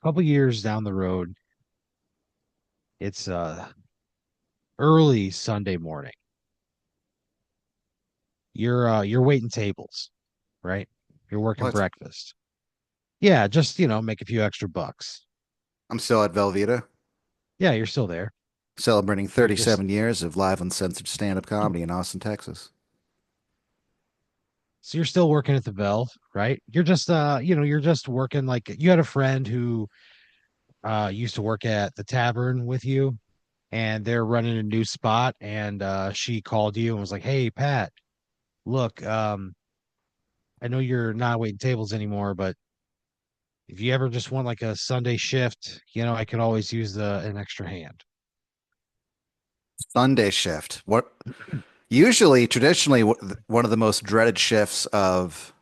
couple years down the road. It's early Sunday morning. You're waiting tables, right? You're working What? breakfast. Yeah, just make a few extra bucks. I'm still at Velveeta, Yeah, you're still there. celebrating You're just 37 years of live uncensored stand-up comedy in Austin, Texas. so you're still working at the Bell, right? You're just working like you had a friend who used to work at the tavern with you, and they're running a new spot, and she called you and was like, "Hey, Pat, look, I know you're not waiting tables anymore, but if you ever just want like a Sunday shift, I could always use an extra hand." Sunday shift. What? Usually, traditionally, one of the most dreaded shifts of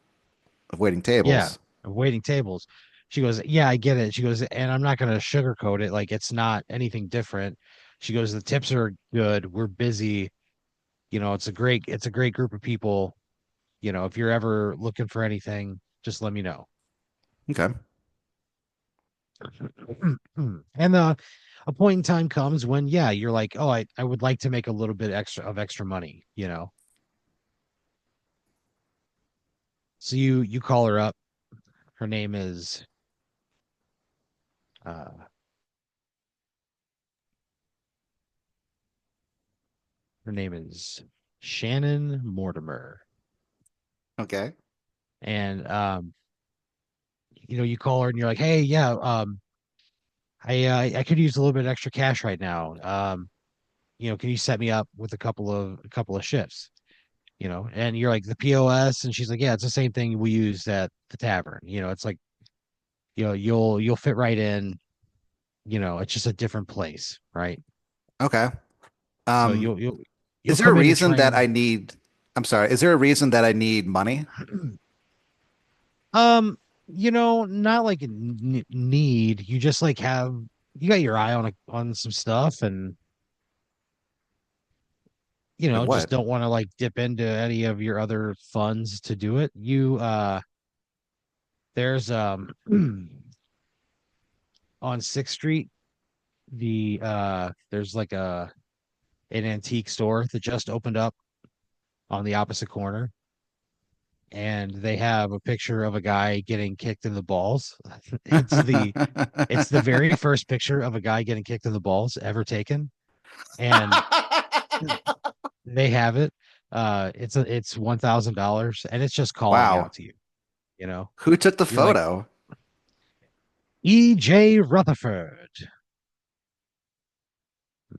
waiting Yeah, tables. waiting tables. She goes, "Yeah, I get it." She goes, "And I'm not going to sugarcoat it. Like it's not anything different." She goes, "The tips are good. We're busy. It's a great group of people. If you're ever looking for anything, just let me know." Okay. And a point in time comes when, yeah, you're like, "Oh, I would like to make a little bit extra money. So you call her up. Her name is uh her name is Shannon Mortimer. Okay. And you call her and you're like, "Hey, yeah, I could use a little bit extra cash right now. Can you set me up with a couple of shifts?" And you're like, "The POS," and she's like, "Yeah, it's the same thing we use at the tavern. It's like, you'll fit right in. It's just a different place, right? Okay. So Um, you'll is there a come in and reason that train." I need, I'm sorry, is there a reason that I need money? Um, not like a need. You just like you got your eye on some stuff, and Like just what? don't want to like dip into any of your other funds to do it. There's on 6th Street, there's like an antique store that just opened up on the opposite corner, and they have a picture of a guy getting kicked in the balls. It's the very first picture of a guy getting kicked in the balls ever taken, and they have it. It's $1,000, and it's just calling Wow. out to you. You know, Who took the you're like, photo? E.J. Rutherford,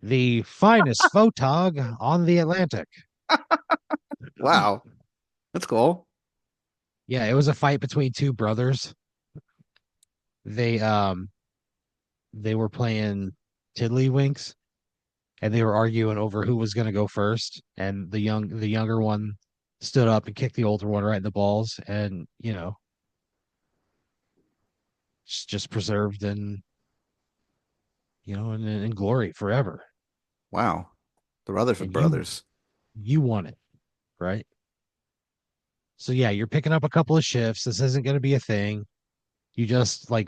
the finest photog on the Atlantic. Wow. That's cool. Yeah, it was a fight between two brothers. They were playing tiddlywinks, and they were arguing over who was going to go first. And the younger one stood up and kicked the older one right in the balls, and it's just preserved in glory forever. Wow. The Rutherford And you brothers. you won it, right? So yeah, you're picking up a couple of shifts. This isn't going to be a thing. You just like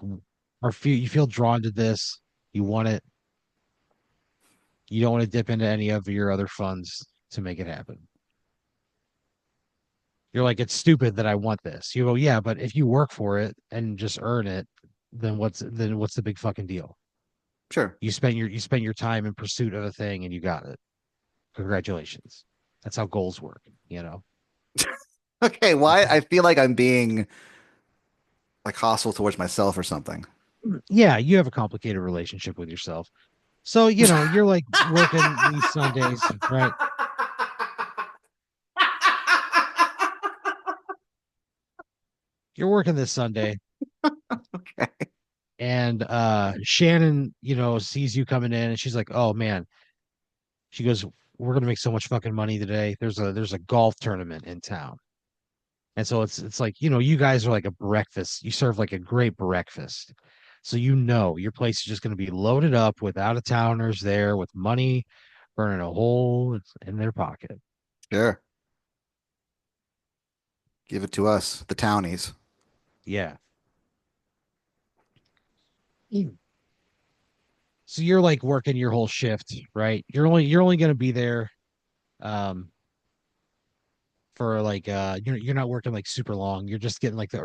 you feel drawn to this. You want it. You don't want to dip into any of your other funds to make it happen. You're like, "It's stupid that I want this." You go, "Yeah, but if you work for it and just earn it, then what's the big fucking deal? Sure. You spent your time in pursuit of a thing and you got it. Congratulations." That's how goals work. Okay, why? I feel like I'm being like hostile towards myself or something. Yeah, you have a complicated relationship with yourself. So, you're like working these Sundays, right? You're working this Sunday, Okay. and Shannon, sees you coming in, and she's like, "Oh man." She goes, "We're gonna make so much fucking money today. There's a golf tournament in town." And so it's like, you guys are like a breakfast. You serve like a great breakfast. So your place is just gonna be loaded up with out of towners there with money burning a hole in their pocket. Sure. Give it to us, the townies. Yeah. So you're like working your whole shift, right? You're only going to be there um for like you're not working like super long. You're just getting like the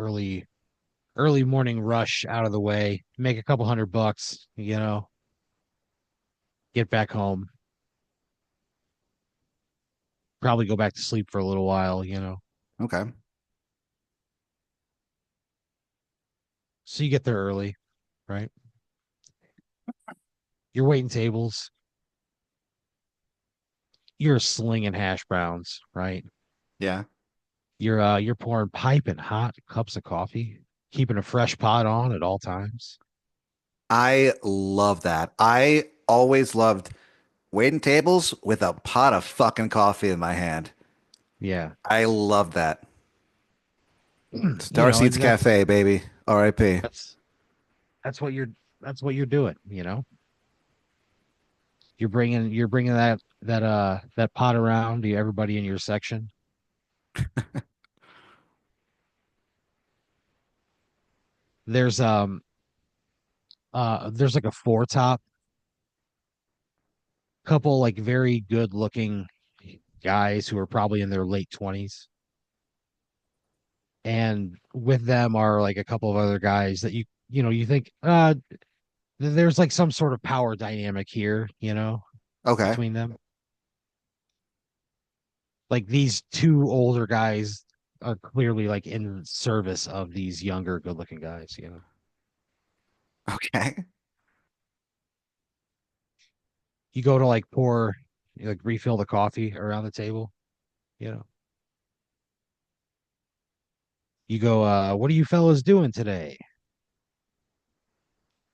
early morning rush out of the way, make a couple $100, get back home, probably go back to sleep for a little while. Okay. So you get there early, right? You're waiting tables, you're slinging hash browns, right? Yeah. You're pouring piping hot cups of coffee, keeping a fresh pot on at all times. I love that. I always loved waiting tables with a pot of fucking coffee in my hand. Yeah. I love that. It's And Darcy's that's Cafe, baby. R.I.P. that's that's what you're doing. You're bringing that pot around to everybody in your section. There's like a four top couple like very good looking guys who are probably in their late 20s, and with them are like a couple of other guys that you think there's like some sort of power dynamic here, Okay. between them. Like these two older guys are clearly like in service of these younger good looking guys. Okay. You go to like like refill the coffee around the table, you know. You go, what are you fellas doing today?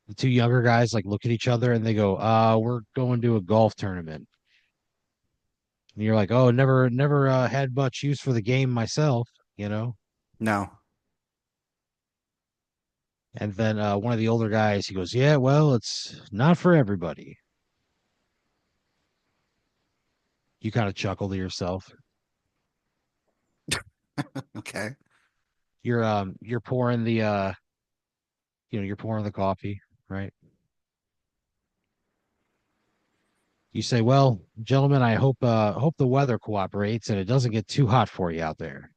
The two younger guys like look at each other and they go, we're going to a golf tournament. And you're like, oh, never had much use for the game myself. No. And then one of the older guys, he goes, yeah, well, it's not for everybody. You kind of chuckle to yourself. Okay. You're pouring you're pouring the coffee, right? You say, well, gentlemen, I hope the weather cooperates and it doesn't get too hot for you out there.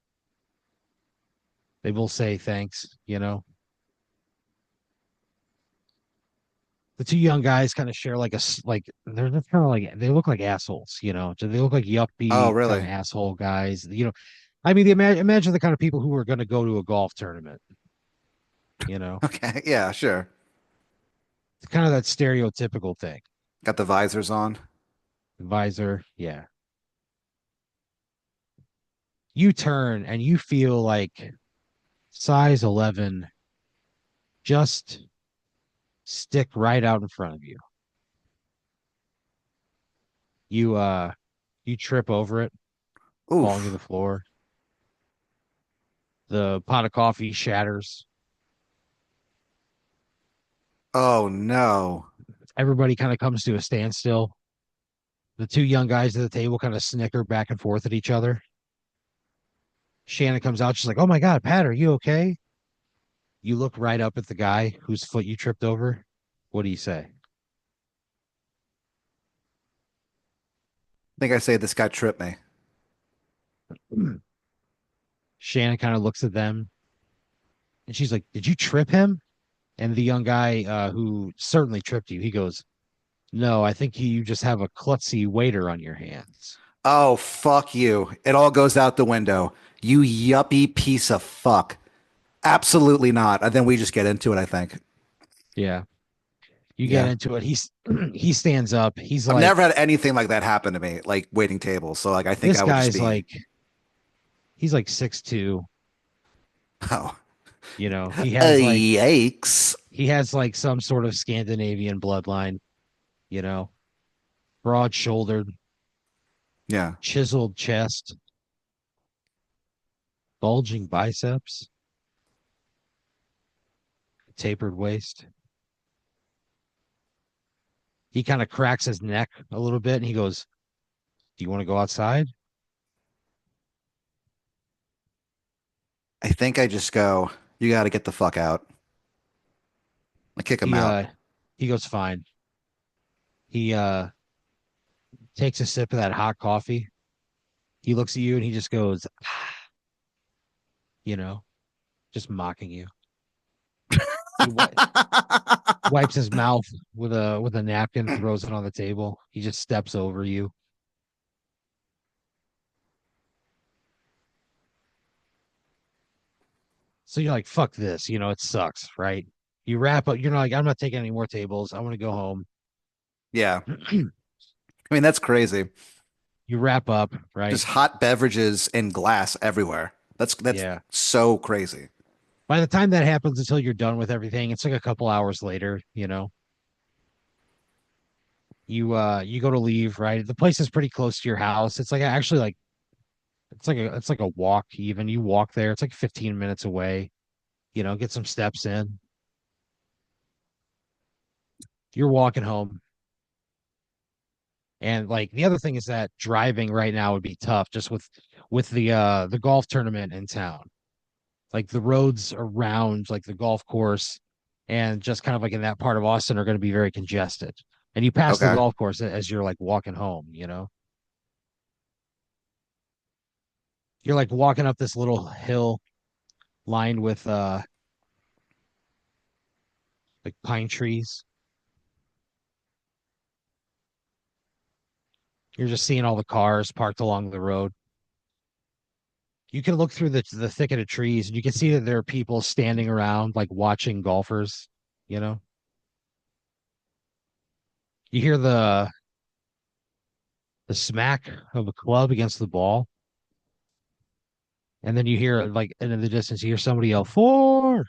They will say thanks. The two young guys kind of share like they're just kind of like they look like assholes. They look like Oh, yuppie kind of really? asshole guys. I mean, imagine the kind of people who are going to go to a golf tournament. You know, Okay. Yeah, sure. it's kind of that stereotypical thing. Got the visors on. Visor, yeah. You turn and you feel like size 11 just stick right out in front of you. You trip over it, falling to the Oof. floor. The pot of coffee shatters. Oh, no. Everybody kind of comes to a standstill. The two young guys at the table kind of snicker back and forth at each other. Shannon comes out. She's like, "Oh my God, Pat, are you okay?" You look right up at the guy whose foot you tripped over. What do you say? I think I say this guy tripped me. Shannon kind of looks at them and she's like, "Did you trip him?" And the young guy who certainly tripped you, he goes, "No, I think you just have a klutzy waiter on your hands." Oh, fuck you. It all goes out the window. You yuppie piece of fuck. Absolutely not. And then we just get into it, I think. Yeah. You get Yeah. into it. He stands up. He's I've like, never had anything like that happen to me, like waiting tables. So like I think this I would just guy's be, like, he's like 6'2". oh, He has like yikes. some sort of Scandinavian bloodline, you know, broad shouldered, Yeah. chiseled chest, bulging biceps, tapered waist. He kind of cracks his neck a little bit and he goes, "Do you want to go outside?" I think I just go, you got to get the fuck out. I kick him He out. uh he goes fine. He takes a sip of that hot coffee. He looks at you and he just goes, you know, just mocking you. He wipes his mouth with a napkin, throws it on the table. He just steps over you. So you're like, fuck this, it sucks, right? You wrap up, you're not like, I'm not taking any more tables. I want to go home. Yeah. I mean, that's crazy. You wrap up, right? Just hot beverages and glass everywhere. That's Yeah. so crazy. By the time that happens until you're done with everything, it's like a couple hours later. You go to leave, right? The place is pretty close to your house. It's like actually like it's like a walk even. You walk there, it's like 15 minutes away, get some steps in. You're walking home. And like the other thing is that driving right now would be tough just with the golf tournament in town. Like the roads around like the golf course and just kind of like in that part of Austin are going to be very congested. And you pass the Okay. golf course as you're like walking home. You're like walking up this little hill lined with like pine trees. You're just seeing all the cars parked along the road. You can look through the thicket of trees and you can see that there are people standing around like watching golfers, you know. You hear the smack of a club against the ball, and then you hear like and in the distance you hear somebody yell four.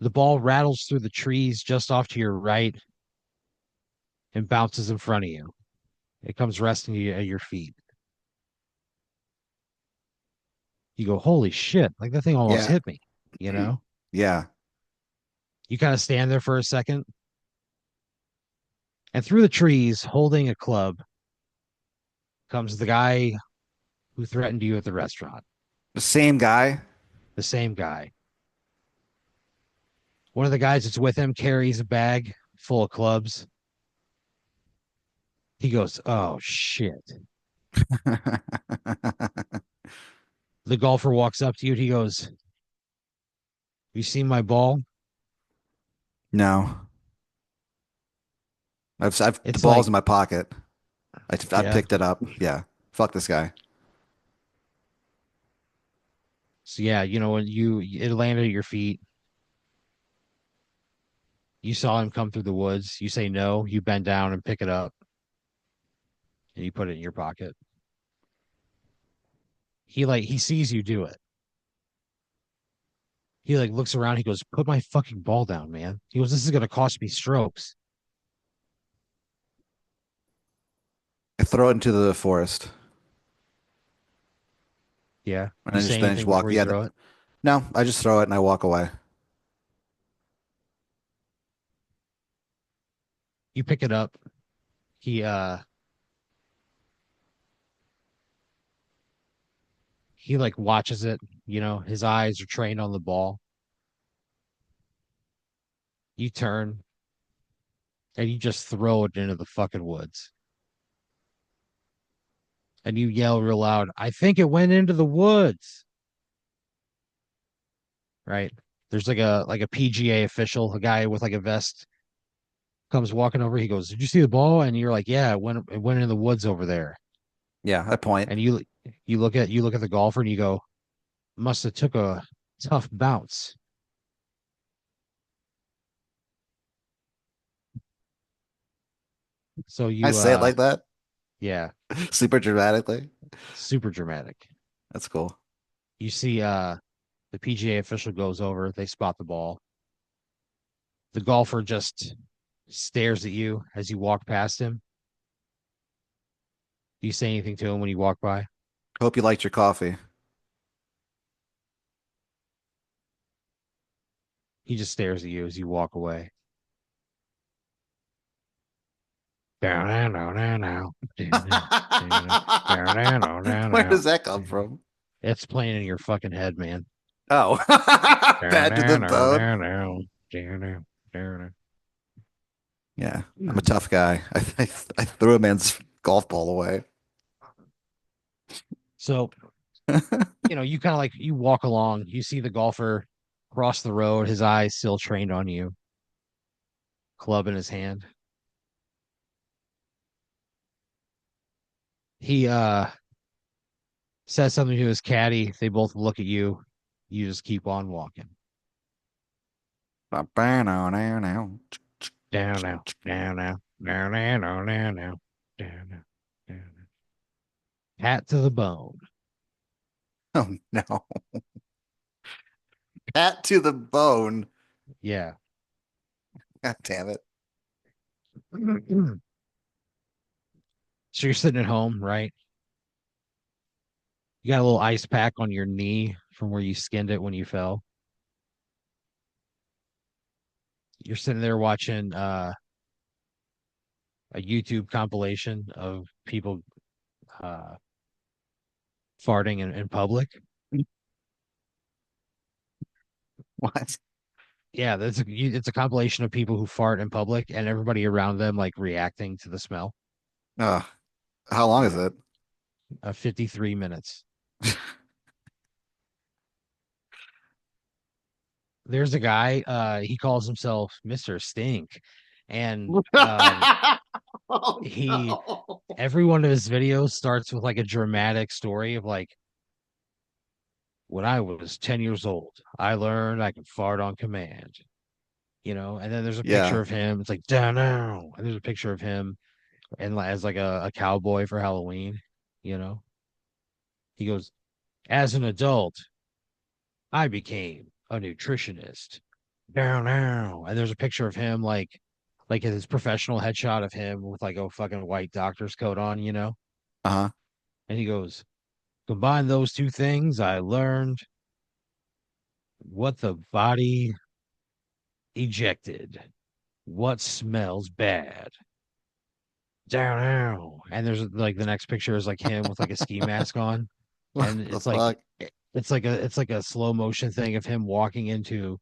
The ball rattles through the trees just off to your right and bounces in front of you. It comes resting at your feet. You go, holy shit, like that thing almost Yeah. hit me. Yeah. You kind of stand there for a second, and through the trees, holding a club, comes the guy who threatened you at the restaurant. The same guy. The same guy. One of the guys that's with him carries a bag full of clubs. He goes, oh shit. The golfer walks up to you and he goes, you seen my ball? No. I've the It's ball's like, in my pocket. I yeah. picked it up. Yeah. Fuck this guy. So yeah, when it landed at your feet, you saw him come through the woods. You say no, you bend down and pick it up and you put it in your pocket. He sees you do it. He like looks around, he goes, put my fucking ball down, man. He goes, this is gonna cost me strokes. I throw it into the forest. Yeah. And You say then I just anything walk. before you Yeah. throw it? No, I just throw it and I walk away. You pick it up. He like watches it. His eyes are trained on the ball. You turn and you just throw it into the fucking woods. And you yell real loud, I think it went into the woods. Right? There's like a PGA official, a guy with like a vest comes walking over. He goes, did you see the ball? And you're like, yeah, it went in the woods over there. Yeah, I point. And you look at the golfer and you go, must have took a tough bounce. So I you say it like that, yeah, super dramatically. super dramatic. That's cool. You see the PGA official goes over, they spot the ball. The golfer just stares at you as you walk past him. Do you say anything to him when you walk by? Hope you liked your coffee. He just stares at you as you walk away. Down, down, down, down, down, down, down, down, down, Where down. does that come from? It's playing in your fucking head, man. Oh, Down, bad to the down, down, bone. down, down. Yeah, I'm a tough guy. I threw a man's golf ball away. So, you kind of like you walk along, you see the golfer cross the road, his eyes still trained on you, club in his hand. He says something to his caddy. They both look at you. You just keep on walking. Down now, down now, down now, down now, down now, down now. Hat to the bone. Oh no. Pat to the bone. Yeah. God damn it. So you're sitting at home, right? You got a little ice pack on your knee from where you skinned it when you fell. You're sitting there watching a YouTube compilation of people uh, farting in public. What? Yeah, it's a compilation of people who fart in public and everybody around them like reacting to the smell. Uh, how long is Yeah, it? 53 minutes. There's a guy, he calls himself Mr. Stink, and Oh he no. every one of his videos starts with like a dramatic story of like when I was 10 years old, I learned I could fart on command, and then there's a picture Yeah. of him. It's like, down now. And there's a picture of him and as like a cowboy for Halloween, you know. He goes, as an adult, I became a nutritionist. Down now. And there's a picture of him like his professional headshot of him with like a fucking white doctor's coat on, Uh-huh. And he goes, combine those two things, I learned what the body ejected, what smells bad. Down now. And there's like the next picture is like him with like a ski mask on. What And the it's like fuck? it's like a slow motion thing of him walking into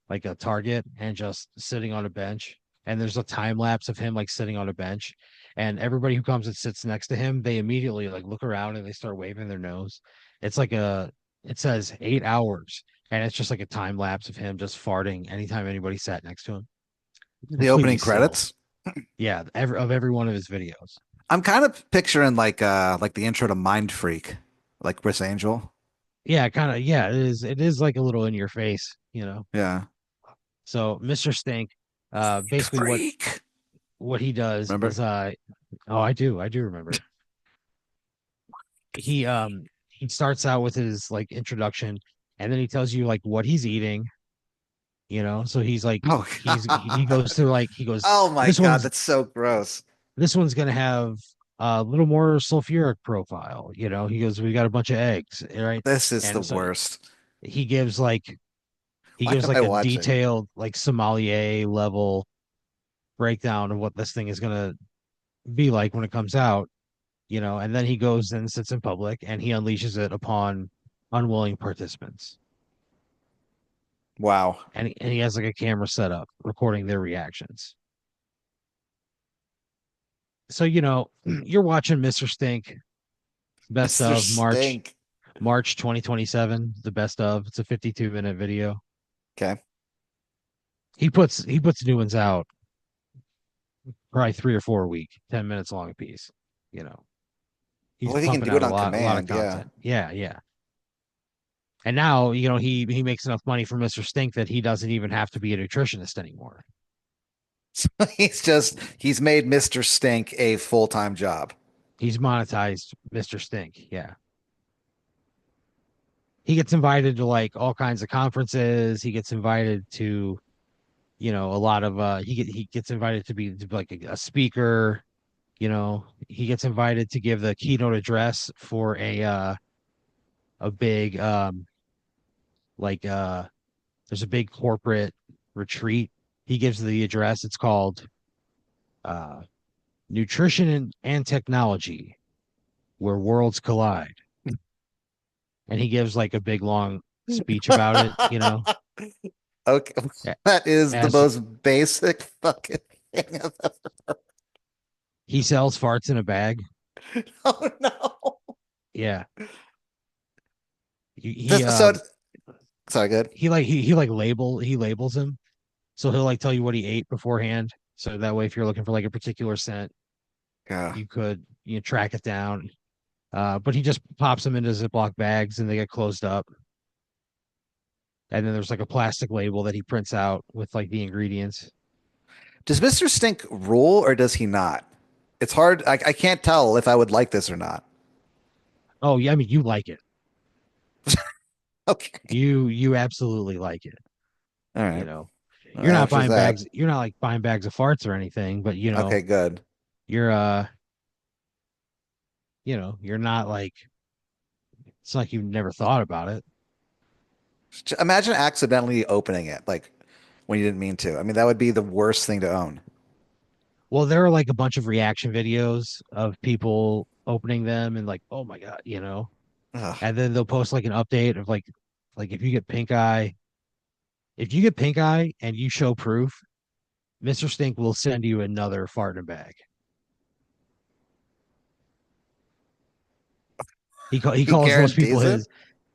like a Target and just sitting on a bench. And there's a time lapse of him like sitting on a bench. And everybody who comes and sits next to him, they immediately like look around and they start waving their nose. It's like it says 8 hours. And it's just like a time lapse of him just farting anytime anybody sat next to him. The Completely opening still. credits? Yeah, every one of his videos. I'm kind of picturing like the intro to Mind Freak, like Chris Angel. Yeah, kind of. Yeah, it is like a little in your face. Yeah. So Mr. Stink, basically what Freak. what he does Remember? is oh, I do remember. He starts out with his like introduction and then he tells you like what he's eating. So he's like Oh he God. goes through like he goes Oh my this God, one's that's so gross. this one's gonna have a little more sulfuric profile. He goes, we got a bunch of eggs, right? This is the And so worst. he gives like he Why gives am I like a watching? detailed like sommelier level breakdown of what this thing is gonna be like when it comes out. And then he goes and sits in public and he unleashes it upon unwilling participants. Wow. And he has like a camera set up recording their reactions. So, you're watching Mr. Stink, best Mr. of March, Stink. March 2027, the best of. It's a 52-minute video. Okay. He puts new ones out probably 3 or 4 a week, 10 minutes long a piece. You know, he's Well, if he can pumping do out it a on lot of command, yeah. content. Yeah, yeah. And now, he makes enough money from Mr. Stink that he doesn't even have to be a nutritionist anymore. He's made Mr. Stink a full-time job. He's monetized Mr. Stink. Yeah. He gets invited to like all kinds of conferences. He gets invited to, a lot of he gets invited to be like a speaker. He gets invited to give the keynote address for a big like there's a big corporate retreat. He gives the address. It's called uh Nutrition and Technology, where worlds collide. And he gives like a big long speech about it. Okay. A- That is the As most basic fucking thing I've ever. he sells farts in a bag. Oh no. Yeah. He he This, so um sorry, good. he labels him. So he'll like tell you what he ate beforehand. So that way if you're looking for like a particular scent, Yeah. you could track it down. But he just pops them into Ziploc bags and they get closed up. And then there's like a plastic label that he prints out with like the ingredients. Does Mr. Stink rule or does he not? It's hard. I can't tell if I would like this or not. Oh yeah, I mean you like it. Okay. You absolutely like it. All You right. know, Well, you're not answers buying that. bags. You're not like buying bags of farts or anything. But Okay, good. you're you're not like it's like you've never thought about it. Imagine accidentally opening it, like when you didn't mean to. I mean, that would be the worst thing to own. Well, there are like a bunch of reaction videos of people opening them and like, oh my god, Ugh. and then they'll post like an update of like if you get pink eye and you show proof, Mr. Stink will send you another fart in a bag. He He calls those people guarantees it? his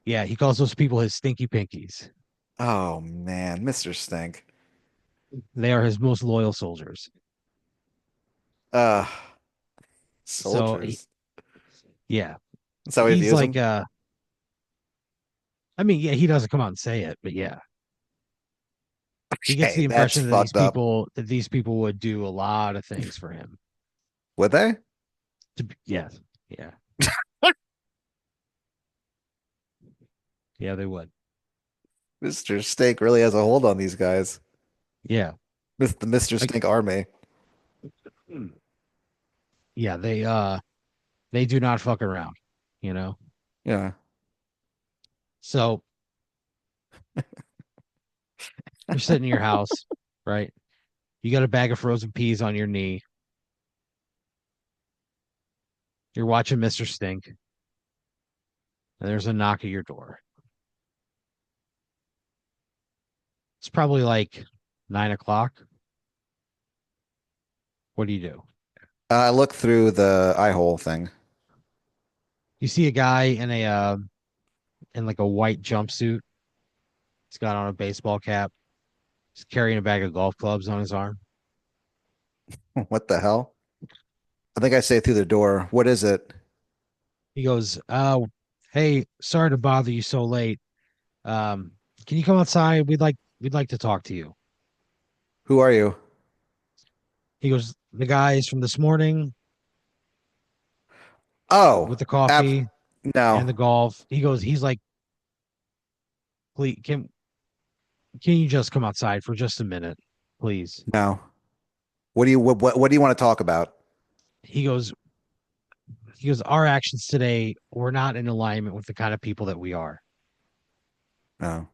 yeah, he calls those people his stinky pinkies. Oh man, Mr. Stink. They are his most loyal soldiers. Uh, So soldiers. yeah, That's how he he's views like them. I mean, yeah, he doesn't come out and say it, but yeah, he gets Okay, the that's impression that fucked up. these people would do a lot of things for him. Would they? Yeah, yeah, yeah, they would. Mr. Stink really has a hold on these guys. Yeah, The Mr. like Stink army. yeah, they do not fuck around, you know. Yeah. So you're sitting in your house, right? You got a bag of frozen peas on your knee. You're watching Mr. Stink, and there's a knock at your door. It's probably like 9 o'clock. What do you do? I look through the eye hole thing. You see a guy in like a white jumpsuit. He's got on a baseball cap. He's carrying a bag of golf clubs on his arm. What the hell? I think I say through the door. What is it? He goes, hey, sorry to bother you so late. Um, can you come outside? We'd like to talk to you." Who are you? He goes, "The guys from this morning Oh, with the ab coffee no, and the golf." He's like, "Please, can you just come outside for just a minute, please?" no. What do you want to talk about? He goes, "Our actions today were not in alignment with the kind of people that we are." No.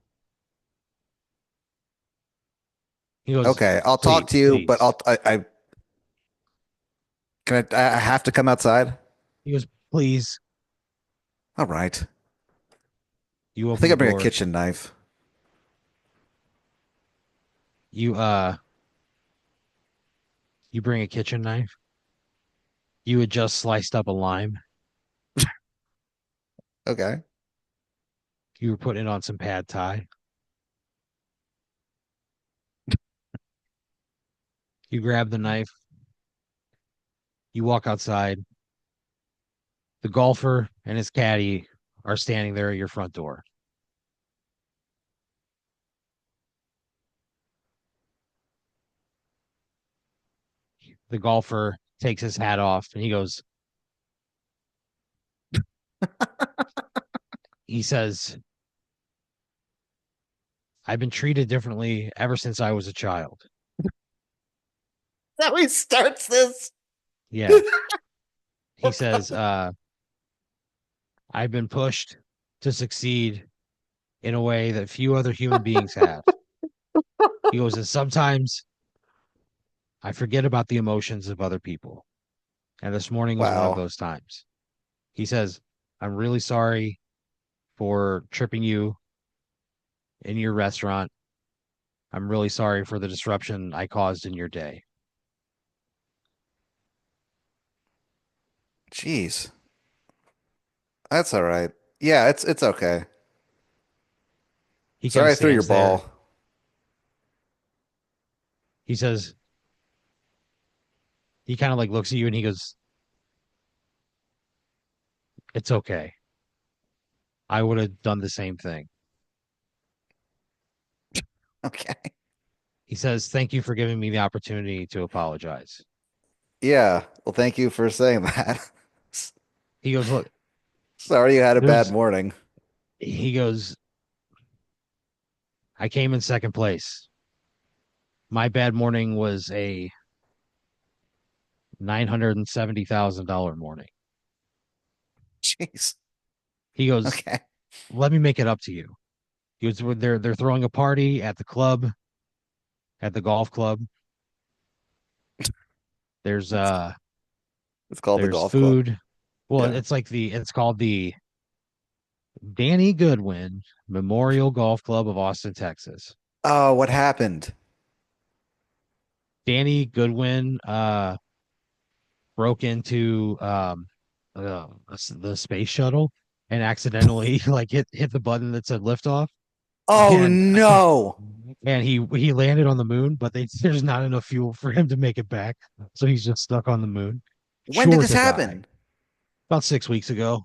He goes, Okay, I'll talk to you, but please. I can I have to come outside? He goes, "Please." All right. You I open think I the bring a door. kitchen knife. You you bring a kitchen knife. You had just sliced up a lime. Okay. You were putting it on some pad thai. You grab the knife. You walk outside. The golfer and his caddy are standing there at your front door. The golfer takes his hat off and he says, "I've been treated differently ever since I was a child." That restarts this. Yeah. He says, "I've been pushed to succeed in a way that few other human beings have." He goes, "And sometimes I forget about the emotions of other people. And this morning was one of Wow. those times." He says, "I'm really sorry for tripping you in your restaurant. I'm really sorry for the disruption I caused in your day. Jeez. That's all right. Yeah, it's okay. He kind Sorry of I threw your stands there. ball. He says, he kind of like looks at you and he goes, "It's okay. I would have done the same thing." Okay. He says, "Thank you for giving me the opportunity to apologize." Yeah. Well, thank you for saying that. He goes, "Look, Sorry you had a bad there's," morning. he goes, "I came in second place. My bad morning was a $970,000 morning." Jeez. He goes, Okay. "Let me make it up to you." He goes, they're throwing a party at the club, at the golf club. There's It's it's called the there's golf club. food. Well, Yeah. it's called the Danny Goodwin Memorial Golf Club of Austin, Texas. Oh, what happened? Danny Goodwin broke into the space shuttle and accidentally like hit the button that said liftoff, Oh and no. he landed on the moon, but there's not enough fuel for him to make it back, so he's just stuck on the moon, When did sure this to die. happen? About 6 weeks ago,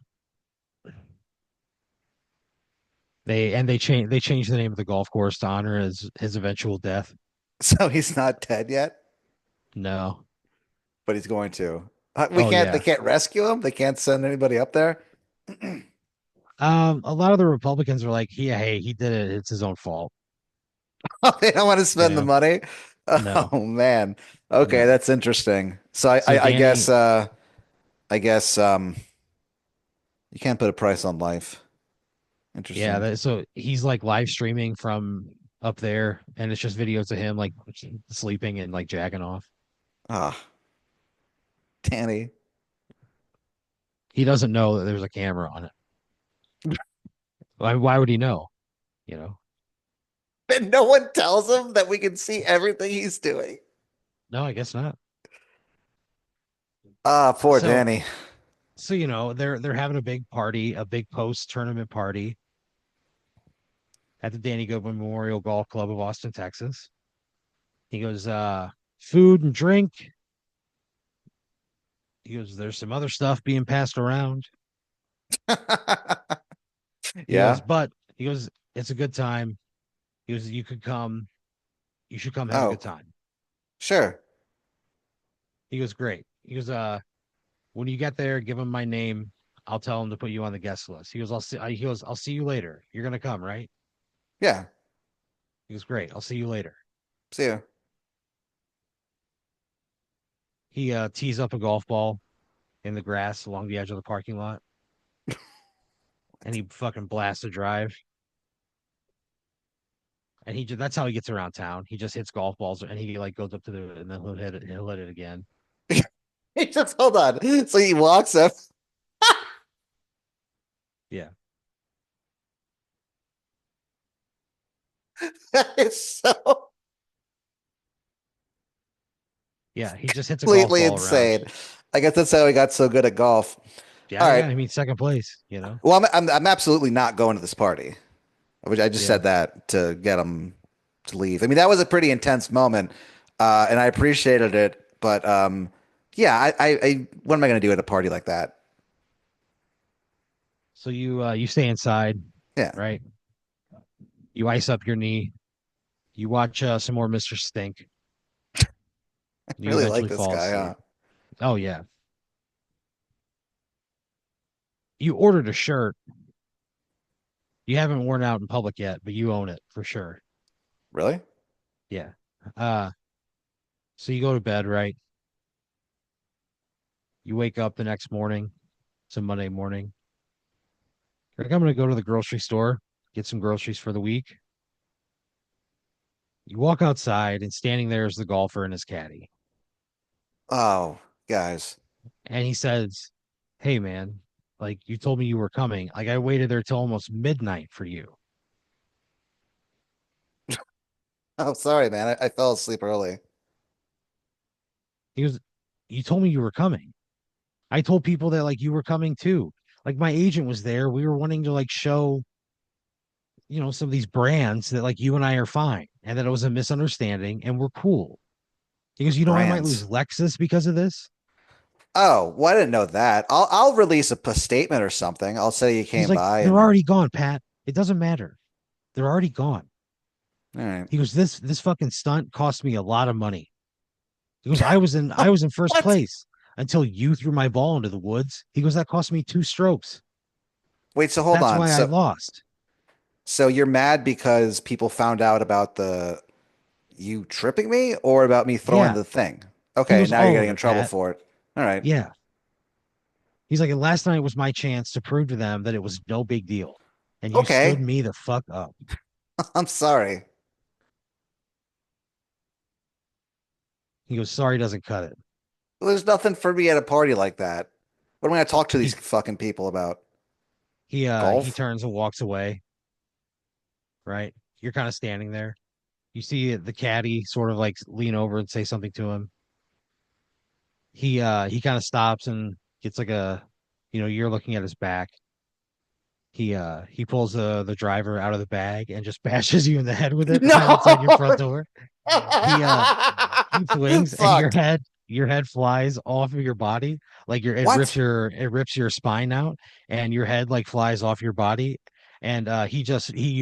they changed the name of the golf course to honor his eventual death. So he's not dead yet, No, but he's going to. We oh can't, they yeah, can't rescue him. They can't send anybody up there. a lot of the Republicans are like, yeah, hey, he did it. It's his own fault. They don't want to You spend the know, money. no, Oh man. Okay, no. that's interesting. So So I Danny, guess I guess you can't put a price on life. yeah, Interesting. so he's like live streaming from up there, and it's just videos of him like sleeping and like jacking off. Ah, Danny. He doesn't know that there's a camera on it. Why would he know? You know? And no one tells him that we can see everything he's doing. No, I guess not. Ah, poor So Danny. they're having a big party, a big post tournament party at the Danny Goodwin Memorial Golf Club of Austin, Texas. He goes, food and drink. He goes, there's some other stuff being passed around. He goes, Yeah. but he goes, it's a good time. He goes, you could come, you should come have a Oh, good time. sure. He goes, great. He goes, when you get there, give him my name. I'll tell him to put you on the guest list. He goes, I'll see you later. You're gonna come, right? Yeah. He goes, great. I'll see you later. See you. He tees up a golf ball in the grass along the edge of the parking lot, and he fucking blasts a drive. And that's how he gets around town. He just hits golf balls, and he like goes up to the and then he'll hit it. He'll hit it again. He just hold on. So he walks up. Yeah, It's so yeah. He just hits a golf completely ball around. insane. I guess that's how he got so good at golf. Yeah, All right. yeah. I mean, second place. You know. Well, I'm absolutely not going to this party. Which I just Yeah. said that to get him to leave. I mean, that was a pretty intense moment, and I appreciated it. But yeah, what am I going to do at a party like that? So you stay inside, Yeah, right? You ice up your knee. You watch some more Mr. Stink. I You really like eventually this fall guy, asleep. huh? Oh yeah. You ordered a shirt. You haven't worn out in public yet, but you own it for sure. Really? Yeah. Uh, so you go to bed, right? You wake up the next morning. It's a Monday morning. You're like, I'm gonna go to the grocery store, get some groceries for the week. You walk outside, and standing there is the golfer and his caddy. Oh, guys. And he says, "Hey man, like you told me you were coming. Like I waited there till almost midnight for you." Oh, sorry, man. I fell asleep early. He goes, "You told me you were coming. I told people that like you were coming too. Like my agent was there. We were wanting to like show, some of these brands that like you and I are fine and that it was a misunderstanding and we're cool." He goes, "You know, I might lose Brands. Lexus because of this." Oh, well, I didn't know that. I'll release a statement or something. I'll say you He's came like, by "They're and already gone, Pat. It doesn't matter. They're already gone." all right. He goes, "This fucking stunt cost me a lot of money." He goes, "I was in first What? place until you threw my ball into the woods." He goes, "That cost me two strokes. Wait, so hold That's on. why I lost." So you're mad because people found out about the you tripping me or about me throwing Yeah. the thing? He Okay, goes, now you're "All of getting in it, trouble Pat." for it. All right. Yeah. He's like, "And last night was my chance to prove to them that it was no big deal. And you stood Okay. me the fuck up." I'm sorry. He goes, "Sorry doesn't cut it." There's nothing for me at a party like that. What am I going to talk to these He fucking people about? he Golf? turns and walks away, right? You're kind of standing there. You see the caddy sort of like lean over and say something to him. He kind of stops and gets like you're looking at his back. He pulls the driver out of the bag and just bashes you in the head with it right outside your front No! door. He he swings and your Fuck. head flies off of your body, like What? it rips your spine out, and your head like flies off your body. And he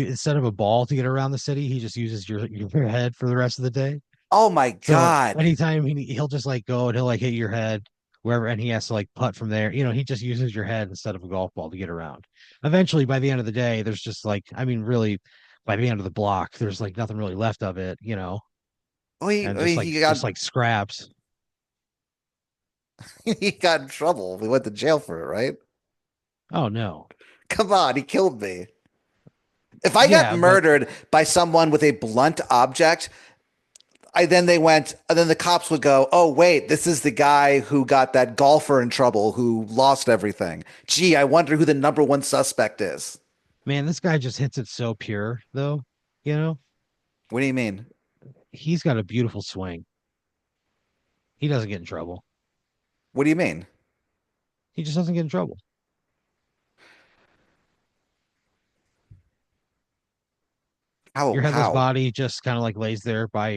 instead of a ball to get around the city, he just uses your head for the rest of the day. Oh my So God. anytime he'll just like go and he'll like hit your head wherever, and he has to like putt from there. He just uses your head instead of a golf ball to get around. Eventually, by the end of the day, there's just like, I mean, really, by the end of the block, there's like nothing really left of it, Oh, he, and oh, just like he just got like scraps. he got in trouble. We went to jail for it, right? Oh no, Come on, he killed me. If I got yeah, but murdered by someone with a blunt object, and then the cops would go, "Oh, wait, this is the guy who got that golfer in trouble who lost everything. Gee, I wonder who the number one suspect is." man, this guy just hits it so pure, though. You know, What do you mean? he's got a beautiful swing. He doesn't get in trouble. What do you mean? He just doesn't get in trouble. How? Your headless How? body just kind of like lays there by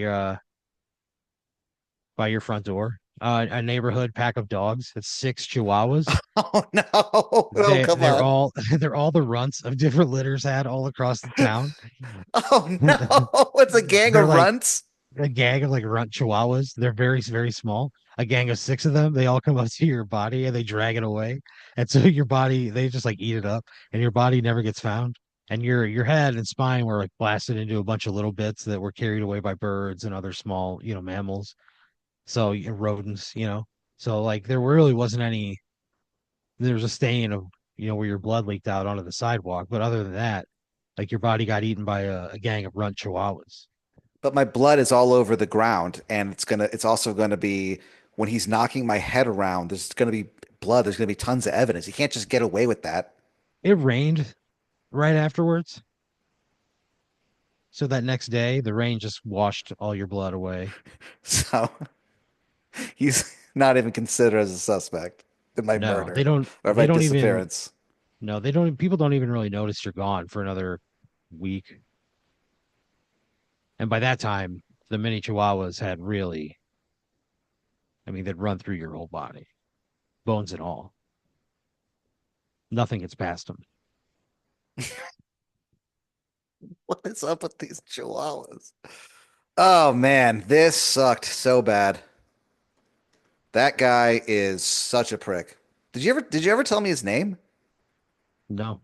your front door. A neighborhood pack of dogs. It's six Chihuahuas. Oh no! Oh, come They're on! all they're all the runts of different litters had all across the town. Oh no! It's a gang They're of like runts. a gang of like runt Chihuahuas. They're very very small. A gang of six of them. They all come up to your body and they drag it away. And so your body, they just like eat it up, and your body never gets found. And your head and spine were like blasted into a bunch of little bits that were carried away by birds and other small mammals. So rodents. So like there really wasn't any. There's a stain of where your blood leaked out onto the sidewalk, but other than that, like your body got eaten by a gang of runt chihuahuas. But my blood is all over the ground, and it's also gonna be when he's knocking my head around, there's gonna be blood, there's gonna be tons of evidence. You can't just get away with that. It rained right afterwards, so that next day the rain just washed all your blood away. So he's not even considered as a suspect in my No, they murder don't. or my They don't even. disappearance. No, they don't. People don't even really notice you're gone for another week, and by that time, the mini chihuahuas had really. I mean, they'd run through your whole body, bones and all. Nothing gets past them. What is up with these chihuahuas? Oh man, this sucked so bad. That guy is such a prick. Did you ever tell me his name? No.